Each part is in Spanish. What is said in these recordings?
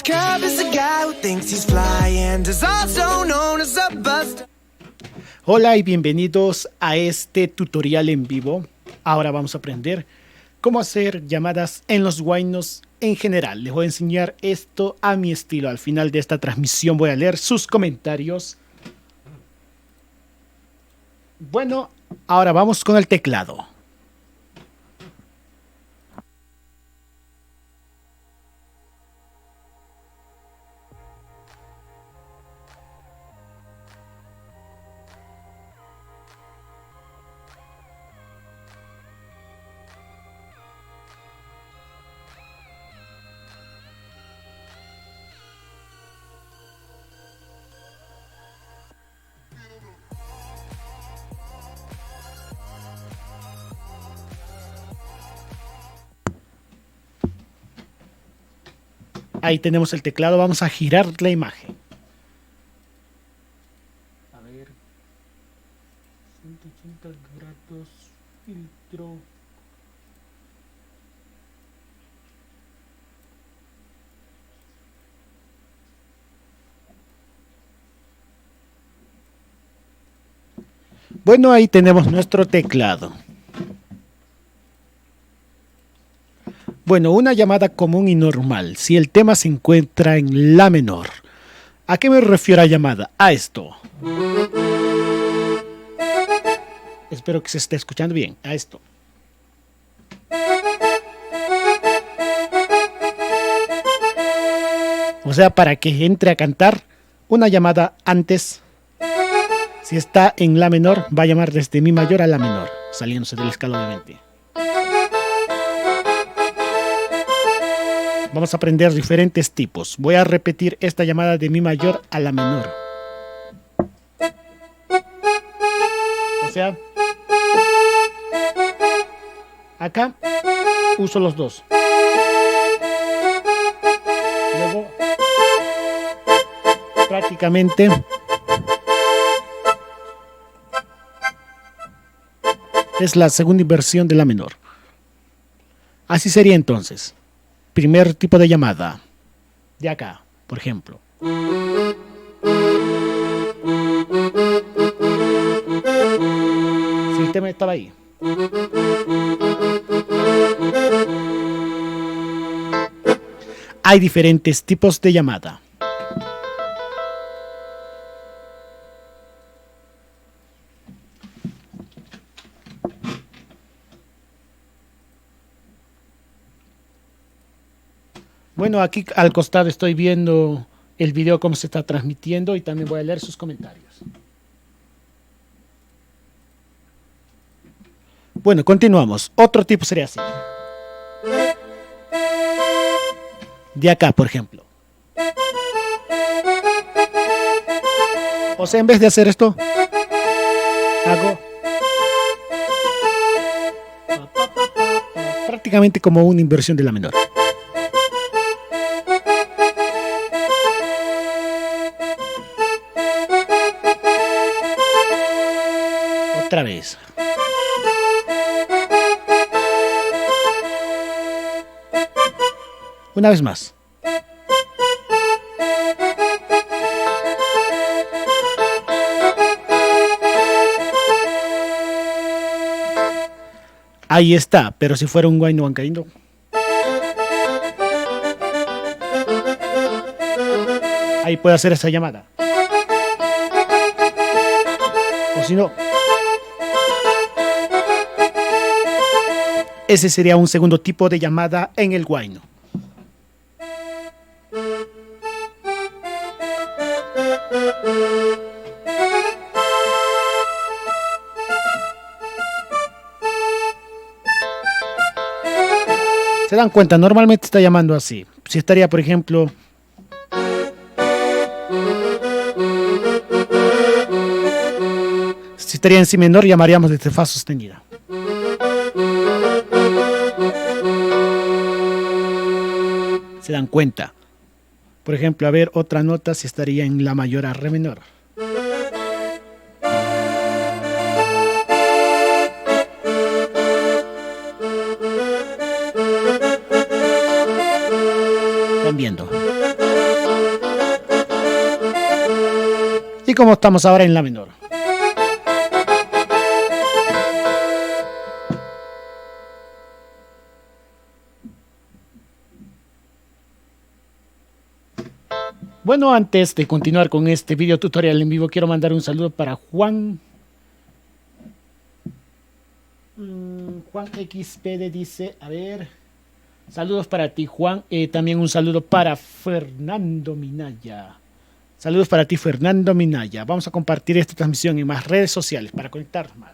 Curb is a guy who thinks he's fly and is also known as a buster. Hola y bienvenidos a este tutorial en vivo. Ahora vamos a aprender cómo hacer llamadas en los Waynos en general. Les voy a enseñar esto a mi estilo. Al final de esta transmisión voy a leer sus comentarios. Bueno, ahora vamos con el teclado. Ahí tenemos el teclado, vamos a girar la imagen. A ver, 180 grados, filtro. Bueno, ahí tenemos nuestro teclado. Bueno, una llamada común y normal, si el tema se encuentra en la menor. ¿A qué me refiero a llamada? A esto. Espero que se esté escuchando bien. A esto. O sea, para que entre a cantar una llamada antes. Si está en la menor, va a llamar desde mi mayor a la menor, saliéndose de la escala obviamente. Vamos a aprender diferentes tipos. Voy a repetir esta llamada de mi mayor a la menor. O sea, acá uso los dos. Luego, prácticamente, es la segunda inversión de la menor. Así sería entonces. Primer tipo de llamada. De acá, por ejemplo. Si el tema estaba ahí. Hay diferentes tipos de llamada. Bueno, aquí al costado estoy viendo el video cómo se está transmitiendo y también voy a leer sus comentarios. Bueno, continuamos. Otro tipo sería así. De acá, por ejemplo. O sea, en vez de hacer esto, hago prácticamente como una inversión de la menor. Otra vez. Una vez más. Ahí está, pero si fuera un Wayno huancaíno. Ahí puede hacer esa llamada. O si no, ese sería un segundo tipo de llamada en el Wayno. ¿Se dan cuenta? Normalmente está llamando así. Si estaría, por ejemplo, si estaría en si menor, llamaríamos desde fa sostenida. ¿Se dan cuenta? Por ejemplo, a ver, otra nota si estaría en la mayor a re menor. Están viendo. Y como estamos ahora en la menor. Bueno, antes de continuar con este video tutorial en vivo, quiero mandar un saludo para Juan. Juan XPD dice, a ver, saludos para ti, Juan. También un saludo para Fernando Minaya. Saludos para ti, Fernando Minaya. Vamos a compartir esta transmisión en más redes sociales para conectar más.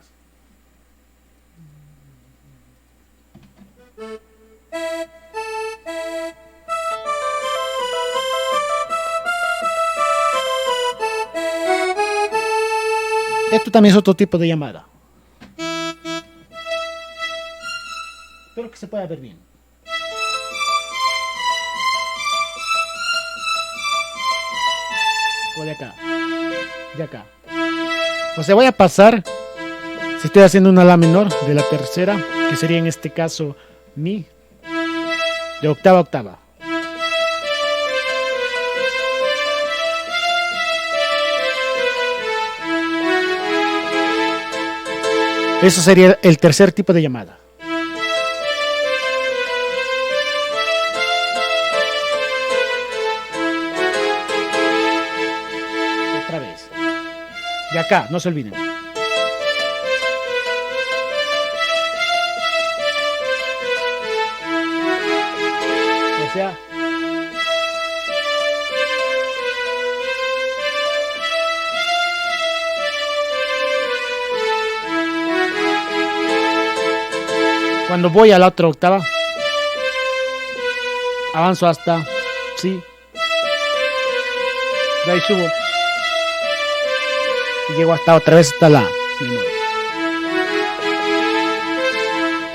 Esto también es otro tipo de llamada. Espero que se pueda ver bien. O de acá. De acá. O sea, voy a pasar. Si estoy haciendo una la menor de la tercera, que sería en este caso mi. De octava a octava. Eso sería el tercer tipo de llamada. Otra vez. De acá, no se olviden. O sea, cuando voy a la otra octava, avanzo hasta sí, de ahí subo y llego hasta otra vez hasta la menor.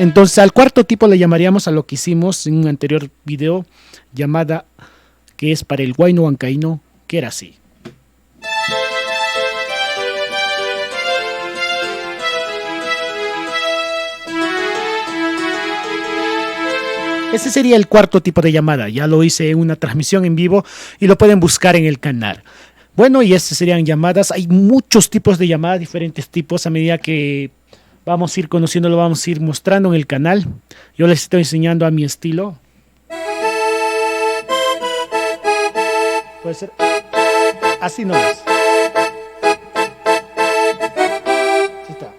Entonces al cuarto tipo le llamaríamos a lo que hicimos en un anterior video, llamada que es para el huayno huancaíno, que era así. Ese sería el cuarto tipo de llamada. Ya lo hice en una transmisión en vivo y lo pueden buscar en el canal. Bueno, y estas serían llamadas. Hay muchos tipos de llamadas, diferentes tipos. A medida que vamos a ir conociendo, lo vamos a ir mostrando en el canal. Yo les estoy enseñando a mi estilo. Puede ser así nomás. Así está.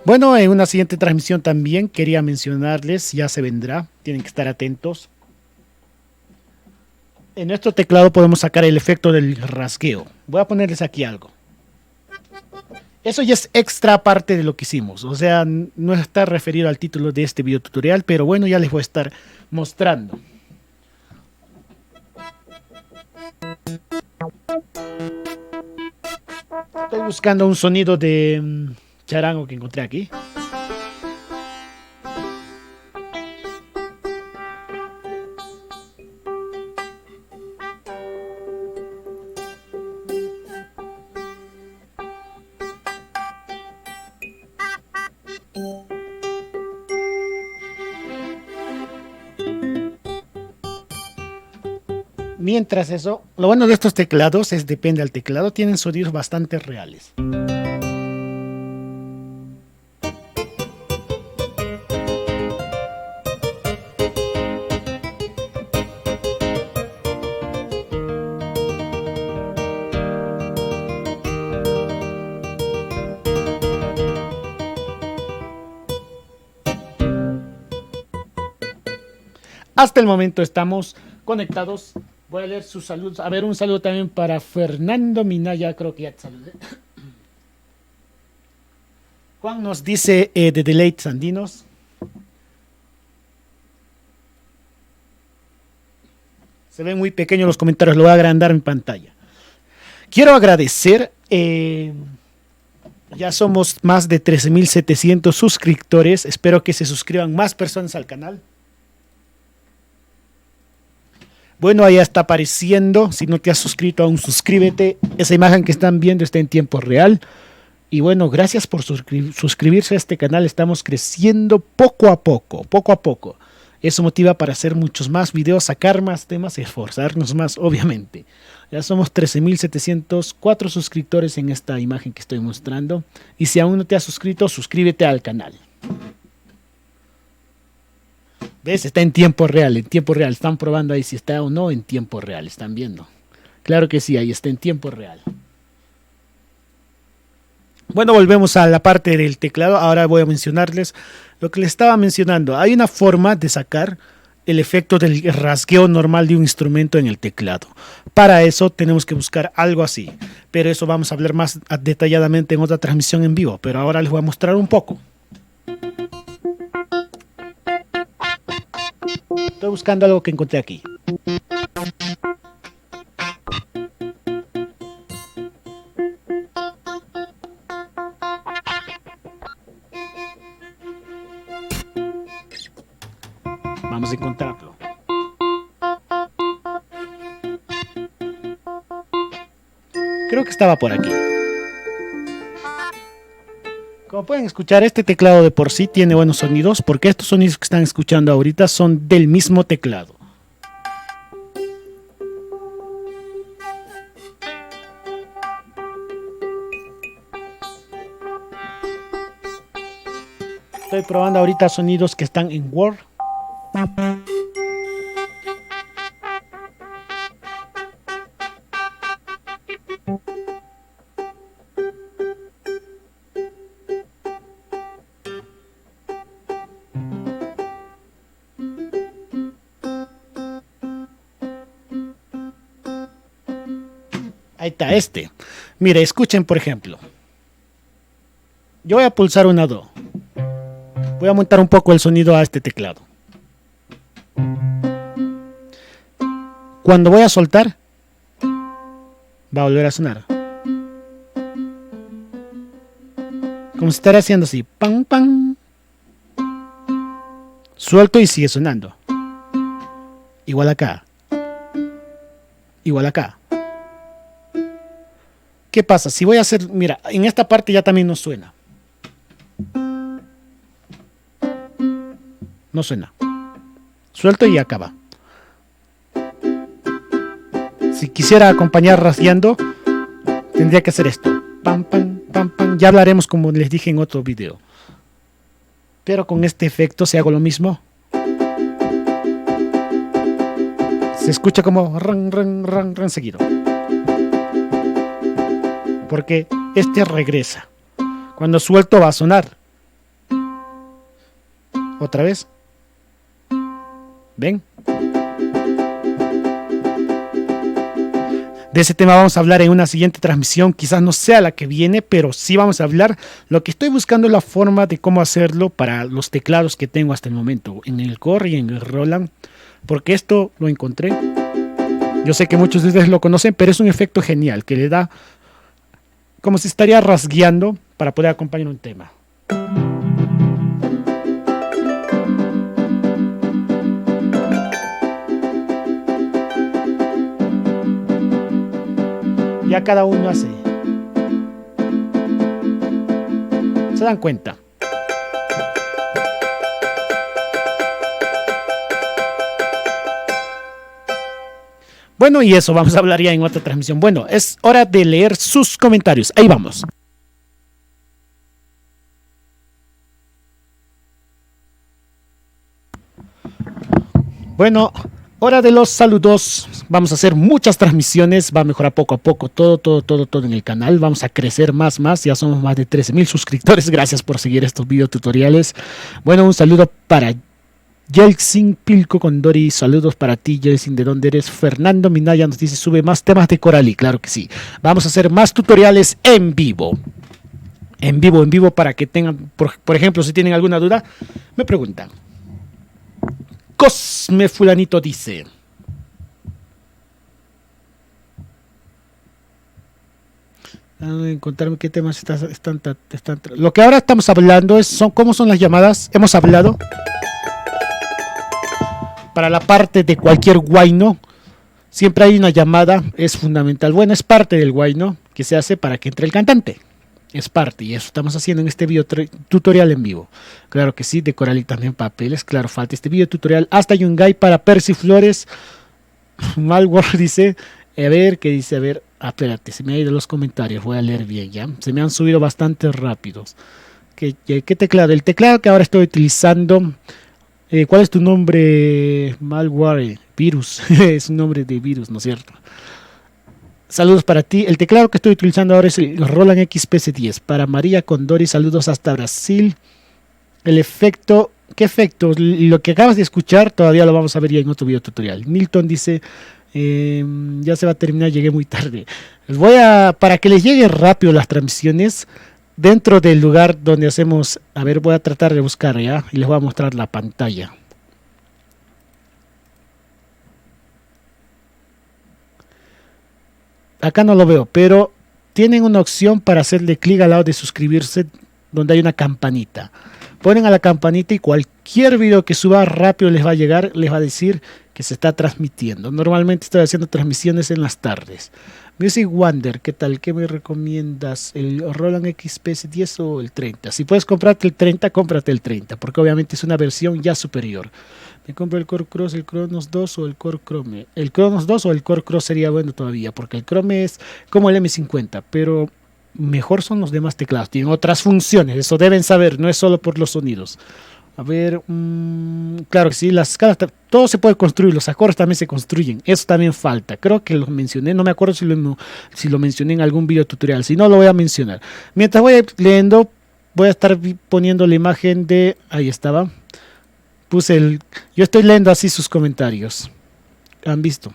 Bueno, en una siguiente transmisión también quería mencionarles, ya se vendrá, tienen que estar atentos. En nuestro teclado podemos sacar el efecto del rasgueo. Voy a ponerles aquí algo. Eso ya es extra parte de lo que hicimos, o sea, no está referido al título de este video tutorial, pero bueno, ya les voy a estar mostrando. Estoy buscando un sonido de charango que encontré aquí. Mientras eso, lo bueno de estos teclados es depende del teclado, tienen sonidos bastante reales. Hasta el momento estamos conectados. Voy a leer sus saludos. A ver, un saludo también para Fernando Minaya. Creo que ya te saludé. Juan nos dice de Deleites Andinos. Se ven muy pequeños los comentarios. Lo voy a agrandar en pantalla. Quiero agradecer. Ya somos más de 13.700 suscriptores. Espero que se suscriban más personas al canal. Bueno, ahí está apareciendo. Si no te has suscrito aún, suscríbete. Esa imagen que están viendo está en tiempo real. Y bueno, gracias por suscribirse a este canal. Estamos creciendo poco a poco, poco a poco. Eso motiva para hacer muchos más videos, sacar más temas, esforzarnos más, obviamente. Ya somos 13.704 suscriptores en esta imagen que estoy mostrando. Y si aún no te has suscrito, suscríbete al canal. ¿Ves? Está en tiempo real, en tiempo real. Están probando ahí si está o no en tiempo real. Están viendo. Claro que sí, ahí está en tiempo real. Bueno, volvemos a la parte del teclado. Ahora voy a mencionarles lo que les estaba mencionando. Hay una forma de sacar el efecto del rasgueo normal de un instrumento en el teclado. Para eso tenemos que buscar algo así. Pero eso vamos a hablar más detalladamente en otra transmisión en vivo. Pero ahora les voy a mostrar un poco. Estoy buscando algo que encontré aquí. Vamos a encontrarlo. Creo que estaba por aquí. Como pueden escuchar, este teclado de por sí tiene buenos sonidos, porque estos sonidos que están escuchando ahorita son del mismo teclado. Estoy probando ahorita sonidos que están en Word. Ahí está este. Mire, escuchen por ejemplo. Yo voy a pulsar una Do. Voy a aumentar un poco el sonido a este teclado. Cuando voy a soltar, va a volver a sonar. Como si estará haciendo así. Pam, pam. Suelto y sigue sonando. Igual acá. Igual acá. ¿Qué pasa? Si voy a hacer... Mira, en esta parte ya también no suena. No suena. Suelto y acaba. Si quisiera acompañar rasgueando, tendría que hacer esto. Pam, pam, pam, pam. Ya hablaremos como les dije en otro video. Pero con este efecto, si hago lo mismo, se escucha como ran, ran, ran, ran seguido. Porque este regresa. Cuando suelto va a sonar. Otra vez. ¿Ven? De ese tema vamos a hablar en una siguiente transmisión. Quizás no sea la que viene, pero sí vamos a hablar. Lo que estoy buscando es la forma de cómo hacerlo para los teclados que tengo hasta el momento. En el Core y en el Roland. Porque esto lo encontré. Yo sé que muchos de ustedes lo conocen, pero es un efecto genial que le da como si estaría rasgueando para poder acompañar un tema. Ya cada uno hace. ¿Se dan cuenta? Bueno, y eso vamos a hablar ya en otra transmisión. Bueno, es hora de leer sus comentarios. Ahí vamos. Bueno, hora de los saludos. Vamos a hacer muchas transmisiones. Va a mejorar poco a poco todo en el canal. Vamos a crecer más. Ya somos más de 13.000 suscriptores. Gracias por seguir estos videotutoriales. Bueno, un saludo para Yeltsin Pilco Condori, saludos para ti, Yeltsin, ¿de dónde eres? Fernando Minaya nos dice, sube más temas de Coralí, claro que sí. Vamos a hacer más tutoriales en vivo. En vivo, para que tengan, por ejemplo, si tienen alguna duda, me preguntan. Cosme Fulanito dice. Encontrarme qué temas están. Lo que ahora estamos hablando es cómo son las llamadas. Hemos hablado. Para la parte de cualquier guayno, siempre hay una llamada, es fundamental. Bueno, es parte del guayno que se hace para que entre el cantante. Es parte, y eso estamos haciendo en este video tutorial en vivo. Claro que sí, decorar también papeles. Claro, falta este video tutorial. Hasta hay un guide para Persiflores. Malware dice, a ver, ¿qué dice? A ver, espérate, se me ha ido los comentarios. Voy a leer bien, ¿ya? Se me han subido bastante rápidos. ¿Qué teclado? El teclado que ahora estoy utilizando. ¿Cuál es tu nombre? Malware, virus. Es un nombre de virus, ¿no es cierto? Saludos para ti. El teclado que estoy utilizando ahora es el Roland XPS10. Para María Condori, saludos hasta Brasil. El efecto, ¿qué efecto? Lo que acabas de escuchar todavía lo vamos a ver ya en otro video tutorial. Milton dice, ya se va a terminar, llegué muy tarde. Para que les lleguen rápido las transmisiones, dentro del lugar donde hacemos, a ver, voy a tratar de buscar ya y les voy a mostrar la pantalla. Acá no lo veo, pero tienen una opción para hacerle clic al lado de suscribirse, donde hay una campanita. Ponen a la campanita y cualquier video que suba rápido les va a llegar, les va a decir que se está transmitiendo. Normalmente estoy haciendo transmisiones en las tardes. Music Wonder, ¿qué tal? ¿Qué me recomiendas? ¿El Roland XPS 10 o el 30? Si puedes comprarte el 30, cómprate el 30, porque obviamente es una versión ya superior. Me compro el Core Cross, el Cronos 2 o el Core Chrome. El Cronos 2 o el Core Cross sería bueno todavía, porque el Chrome es como el M50, pero mejor son los demás teclados. Tienen otras funciones, eso deben saber, no es solo por los sonidos. A ver, claro que sí, las escalas, todo se puede construir, los acordes también se construyen, eso también falta. Creo que lo mencioné, no me acuerdo si lo mencioné en algún video tutorial, si no lo voy a mencionar. Mientras voy leyendo, voy a estar poniendo la imagen de, ahí estaba. Yo estoy leyendo así sus comentarios. ¿Han visto?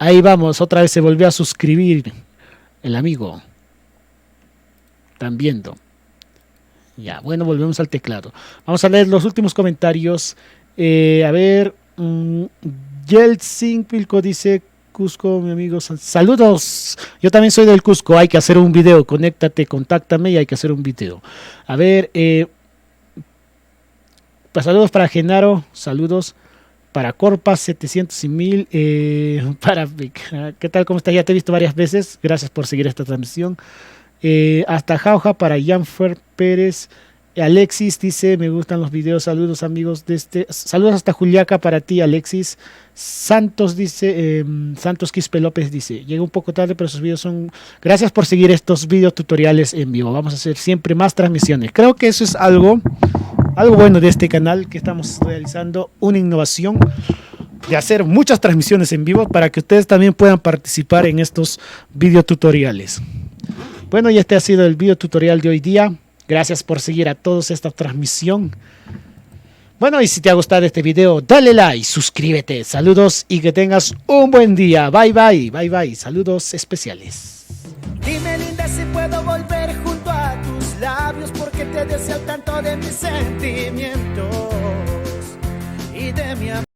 Ahí vamos, otra vez se volvió a suscribir el amigo. Están viendo. Ya, bueno, volvemos al teclado. Vamos a leer los últimos comentarios. A ver, Yeltsin Pilco dice, Cusco, mi amigo, saludos. Yo también soy del Cusco, hay que hacer un video. Conéctate, contáctame y hay que hacer un video. A ver, pues saludos para Genaro, saludos para Corpa 700 y 1000, ¿qué tal? ¿Cómo estás? Ya te he visto varias veces, gracias por seguir esta transmisión. Hasta Jauja para Janfer Pérez. Alexis dice, me gustan los videos, saludos amigos saludos hasta Juliaca para ti, Alexis. Santos dice, Santos Quispe López dice, llegué un poco tarde, pero sus videos son, gracias por seguir estos videos tutoriales en vivo, vamos a hacer siempre más transmisiones. Creo que eso es algo bueno de este canal, que estamos realizando una innovación de hacer muchas transmisiones en vivo para que ustedes también puedan participar en estos videotutoriales. Bueno, y este ha sido el video tutorial de hoy día. Gracias por seguir a todos esta transmisión. Bueno, y si te ha gustado este video, dale like, suscríbete, saludos y que tengas un buen día. Bye, bye, bye, bye. Saludos especiales. Dime linda si puedo volver junto a tus labios, porque te deseo tanto de mis sentimientos y de mi amor.